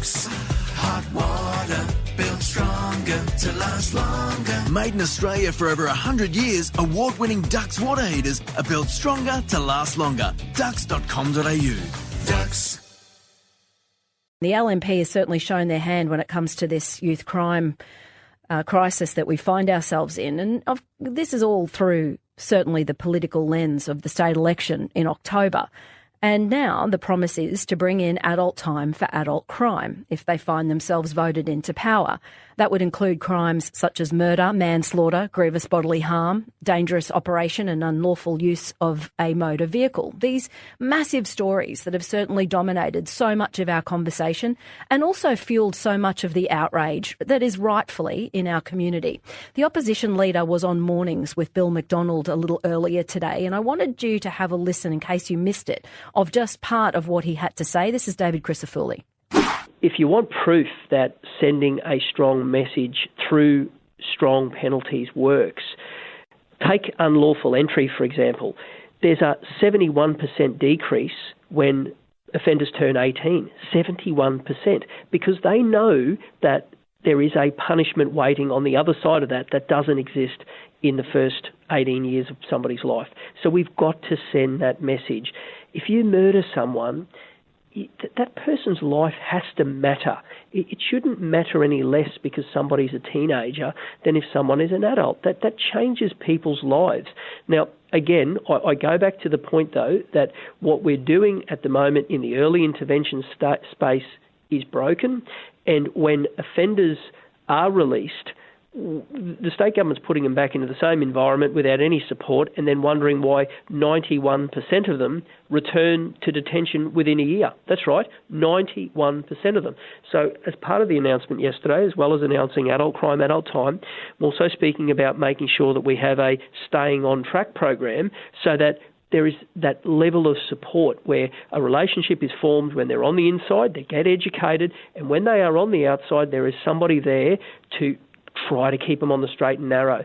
Ducks. Hot water, built stronger to last longer. Made in Australia for over 100 years, award-winning Ducks water heaters are built stronger to last longer. Ducks.com.au. Ducks. The LNP has certainly shown their hand when it comes to this youth crime crisis that we find ourselves in. And this is all through certainly the political lens of the state election in October. And now the promise is to bring in adult time for adult crime if they find themselves voted into power. That would include crimes such as murder, manslaughter, grievous bodily harm, dangerous operation and unlawful use of a motor vehicle. These massive stories that have certainly dominated so much of our conversation and also fueled so much of the outrage that is rightfully in our community. The opposition leader was on Mornings with Bill McDonald a little earlier today, and I wanted you to have a listen in case you missed it of just part of what he had to say. This is David Crisafulli. If you want proof that sending a strong message through strong penalties works, take unlawful entry, for example. There's a 71% decrease when offenders turn 18, 71%, because they know that there is a punishment waiting on the other side of that doesn't exist in the first 18 years of somebody's life. So we've got to send that message. If you murder someone, that person's life has to matter. It shouldn't matter any less because somebody's a teenager than if someone is an adult. That changes people's lives. Now, again, I go back to the point, though, that what we're doing at the moment in the early intervention space is broken, and when offenders are released, the state government's putting them back into the same environment without any support and then wondering why 91% of them return to detention within a year. That's right, 91% of them. So as part of the announcement yesterday, as well as announcing adult crime, adult time, I'm also speaking about making sure that we have a staying on track program so that there is that level of support where a relationship is formed when they're on the inside, they get educated, and when they are on the outside, there is somebody there to try to keep them on the straight and narrow.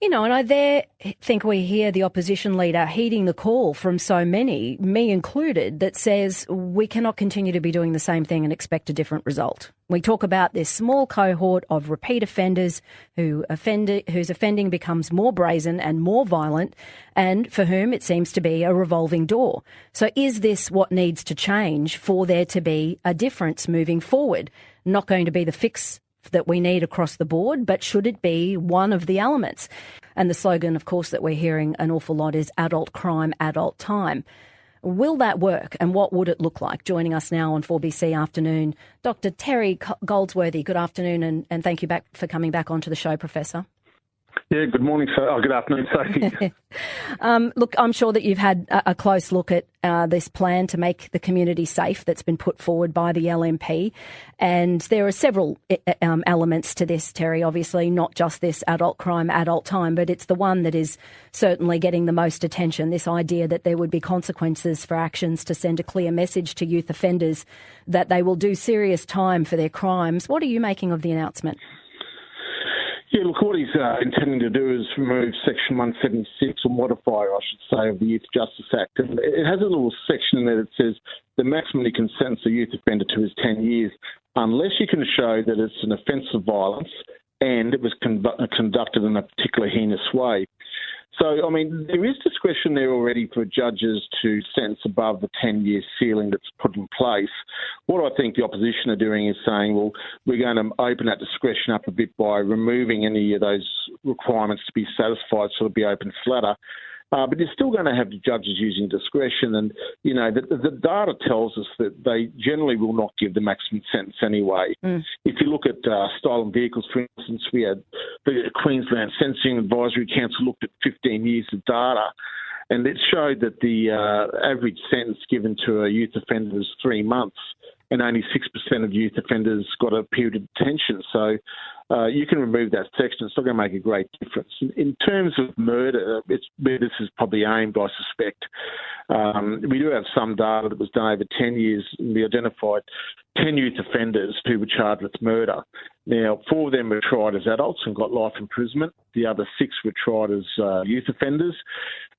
You know, and I think we hear the opposition leader heeding the call from so many, me included, that says we cannot continue to be doing the same thing and expect a different result. We talk about this small cohort of repeat offenders whose offending becomes more brazen and more violent, and for whom it seems to be a revolving door. So is this what needs to change for there to be a difference moving forward? Not going to be the fix that we need across the board, but should it be one of the elements? And the slogan, of course, that we're hearing an awful lot is adult crime, adult time. Will that work, and what would it look like? Joining us now on 4BC Afternoon, Dr Terry Goldsworthy. Good afternoon, and thank you for coming back onto the show, Professor. Yeah, good morning, sir. Good afternoon, Sophie. Look, I'm sure that you've had a close look at this plan to make the community safe that's been put forward by the LNP. And there are several elements to this, Terry, obviously, not just this adult crime, adult time, but it's the one that is certainly getting the most attention, this idea that there would be consequences for actions to send a clear message to youth offenders that they will do serious time for their crimes. What are you making of the announcement? Yeah, look, what he's intending to do is remove Section 176, or modifier, I should say, of the Youth Justice Act. And it has a little section in there that says the maximum you can sentence a youth offender to is 10 years, unless you can show that it's an offence of violence and it was conducted in a particularly heinous way. So, I mean, there is discretion there already for judges to sentence above the 10-year ceiling that's put in place. What I think the opposition are doing is saying, well, we're going to open that discretion up a bit by removing any of those requirements to be satisfied, so it'll be open flatter. But you're still going to have the judges using discretion, and, you know, the data tells us that they generally will not give the maximum sentence anyway. If you look at stolen vehicles, for instance, we had the Queensland Sentencing Advisory Council looked at 15 years of data, and it showed that the average sentence given to a youth offender was 3 months, and only 6% of youth offenders got a period of detention. So you can remove that section. It's not going to make a great difference. In terms of murder, where this is probably aimed, I suspect. We do have some data that was done over 10 years, and we identified 10 youth offenders who were charged with murder. Now, 4 of them were tried as adults and got life imprisonment. The other 6 were tried as youth offenders.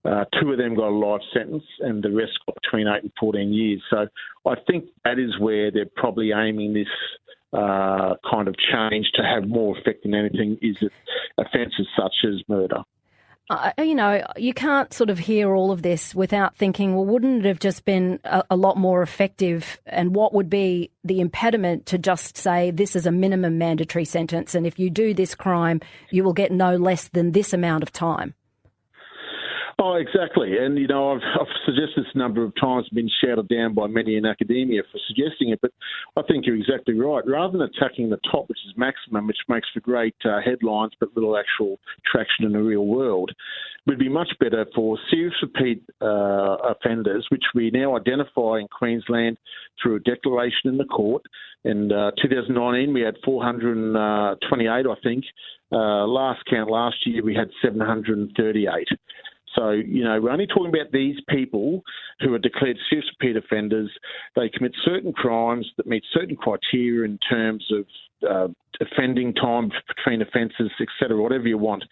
2 of them got a life sentence and the rest got between 8 and 14 years. So I think that is where they're probably aiming this kind of change to have more effect than anything, is it offences such as murder. You can't sort of hear all of this without thinking, well, wouldn't it have just been a lot more effective, and what would be the impediment to just say this is a minimum mandatory sentence, and if you do this crime, you will get no less than this amount of time? Oh, exactly. And, I've suggested this a number of times, been shouted down by many in academia for suggesting it, but I think you're exactly right. Rather than attacking the top, which is maximum, which makes for great headlines but little actual traction in the real world, it would be much better for serious repeat offenders, which we now identify in Queensland through a declaration in the court. In 2019, we had 428, I think. Last count last year, we had 738. So, we're only talking about these people who are declared serious repeat offenders. They commit certain crimes that meet certain criteria in terms of offending time between offences, etc., whatever you want,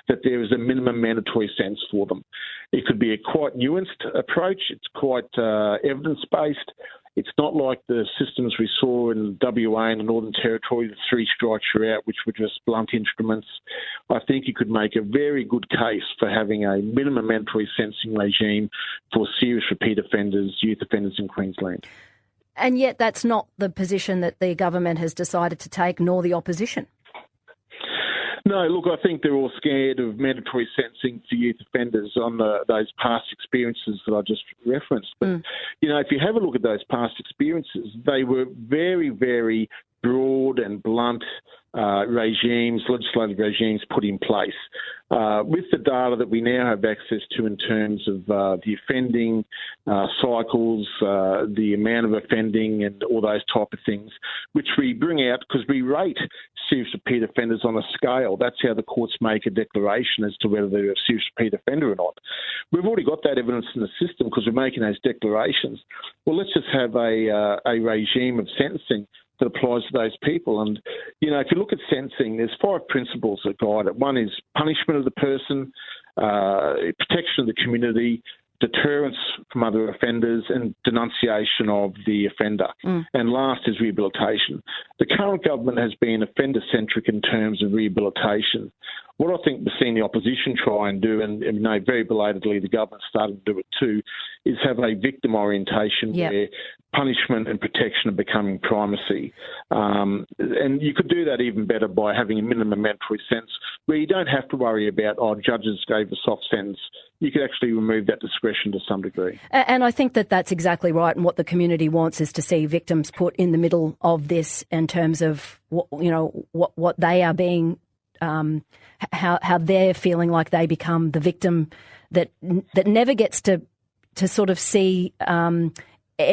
that there is a minimum mandatory sentence for them. It could be a quite nuanced approach. It's quite evidence-based. It's not like the systems we saw in WA and the Northern Territory, the 3 strikes you're out, which were just blunt instruments. I think you could make a very good case for having a minimum mandatory sentencing regime for serious repeat offenders, youth offenders in Queensland. And yet that's not the position that the government has decided to take, nor the opposition. No, look, I think they're all scared of mandatory sentencing for youth offenders on those past experiences that I just referenced. But, if you have a look at those past experiences, they were very, very broad and blunt legislative regimes put in place. With the data that we now have access to in terms of the offending cycles, the amount of offending and all those type of things, which we bring out because we rate serious repeat offenders on a scale. That's how the courts make a declaration as to whether they're a serious repeat offender or not. We've already got that evidence in the system because we're making those declarations. Well, let's just have a regime of sentencing that applies to those people. And, if you look at sentencing, there's 5 principles that guide it. One is punishment of the person, protection of the community, deterrence from other offenders, and denunciation of the offender. And last is rehabilitation. The current government has been offender-centric in terms of rehabilitation. What I think we've seen the opposition try and do, and very belatedly the government started to do it too, is have a victim orientation where punishment and protection are becoming primacy. And you could do that even better by having a minimum mandatory sentence where you don't have to worry about, judges gave a soft sentence. You could actually remove that discretion to some degree. And I think that that's exactly right. And what the community wants is to see victims put in the middle of this in terms of what they are being, how they're feeling like they become the victim that never gets to sort of see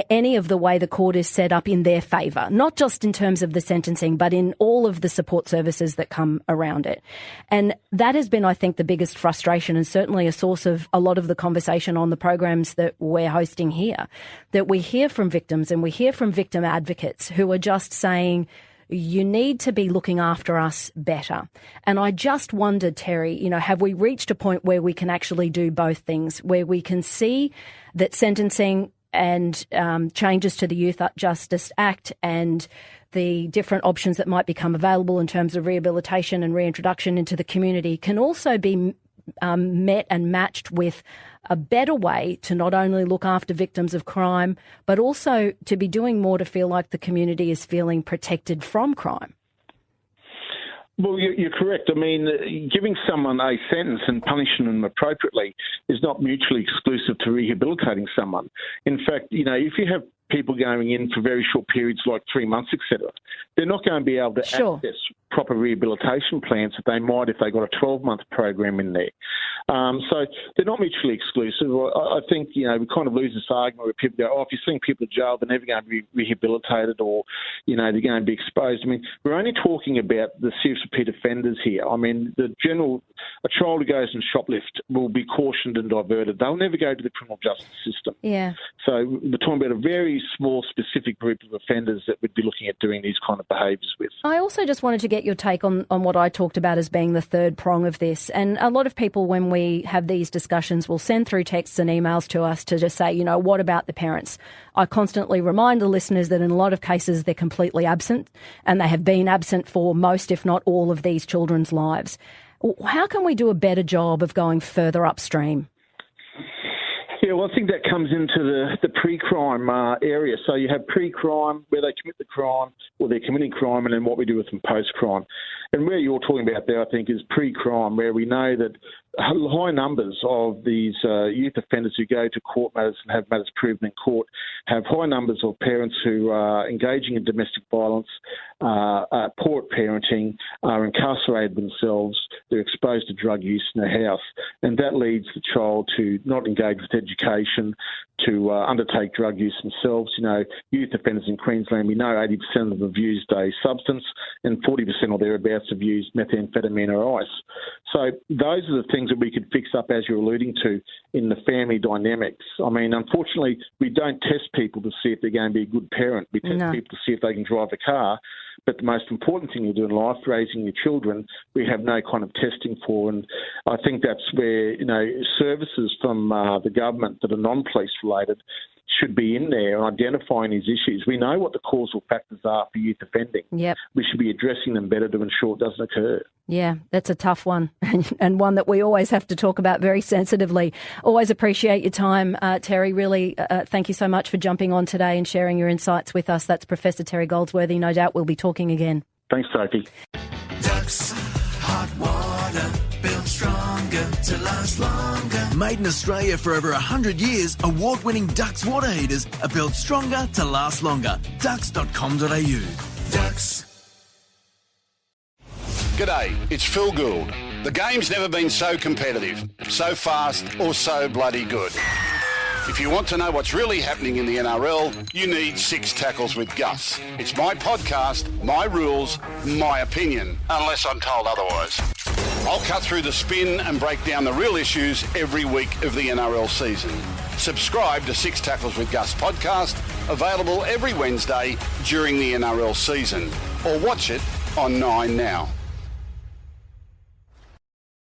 any of the way the court is set up in their favour, not just in terms of the sentencing, but in all of the support services that come around it. And that has been, I think, the biggest frustration and certainly a source of a lot of the conversation on the programs that we're hosting here, that we hear from victims and we hear from victim advocates who are just saying, you need to be looking after us better. And I just wondered, Terry, have we reached a point where we can actually do both things, where we can see that sentencing and changes to the Youth Justice Act and the different options that might become available in terms of rehabilitation and reintroduction into the community can also be met and matched with a better way to not only look after victims of crime, but also to be doing more to feel like the community is feeling protected from crime. Well, you're correct. I mean, giving someone a sentence and punishing them appropriately is not mutually exclusive to rehabilitating someone. In fact, if you have people going in for very short periods like 3 months, etc., they're not going to be able to access proper rehabilitation plans that they might if they got a 12-month program in there. So they're not mutually exclusive. I think, we kind of lose this argument where people go, if you're seeing people in jail, they're never going to be rehabilitated or, they're going to be exposed. I mean, we're only talking about the serious repeat offenders here. I mean, a child who goes and shoplift will be cautioned and diverted. They'll never go to the criminal justice system. Yeah. So we're talking about a very small, specific group of offenders that we'd be looking at doing these kind of behaviours with. I also just wanted to get get your take on what I talked about as being the third prong of this. And a lot of people, when we have these discussions, will send through texts and emails to us to just say, what about the parents? I constantly remind the listeners that in a lot of cases they're completely absent, and they have been absent for most, if not all, of these children's lives. How can we do a better job of going further upstream? Yeah, well, I think that comes into the pre-crime area. So you have pre-crime, where they commit the crime, or they're committing crime, and then what we do with them post-crime. And where you're talking about there, I think, is pre-crime, where we know that high numbers of these youth offenders who go to court matters and have matters proven in court have high numbers of parents who are engaging in domestic violence, poor at parenting, are incarcerated themselves, they're exposed to drug use in their house, and that leads the child to not engage with education, to undertake drug use themselves. Youth offenders in Queensland, we know 80% of them have used a substance and 40% or thereabouts have used methamphetamine or ice. So those are the things that we could fix up, as you're alluding to, in the family dynamics. I mean, unfortunately, we don't test people to see if they're going to be a good parent. We test people to see if they can drive a car. But the most important thing you do in life, raising your children, we have no kind of testing for. And I think that's where, services from the government that are non-police related should be in there and identifying these issues. We know what the causal factors are for youth offending. Yep. We should be addressing them better to ensure it doesn't occur. Yeah, that's a tough one and one that we always have to talk about very sensitively. Always appreciate your time, Terry. Really, thank you so much for jumping on today and sharing your insights with us. That's Professor Terry Goldsworthy. No doubt we'll be talking again. Thanks, Sophie. Ducks, hot water, built stronger to last longer. Made in Australia for over 100 years, award-winning Ducks water heaters are built stronger to last longer. Ducks.com.au. Ducks. G'day, it's Phil Gould. The game's never been so competitive, so fast or so bloody good. If you want to know what's really happening in the NRL, you need Six Tackles with Gus. It's my podcast, my rules, my opinion, unless I'm told otherwise. I'll cut through the spin and break down the real issues every week of the NRL season. Subscribe to Six Tackles with Gus podcast, available every Wednesday during the NRL season, or watch it on 9 Now.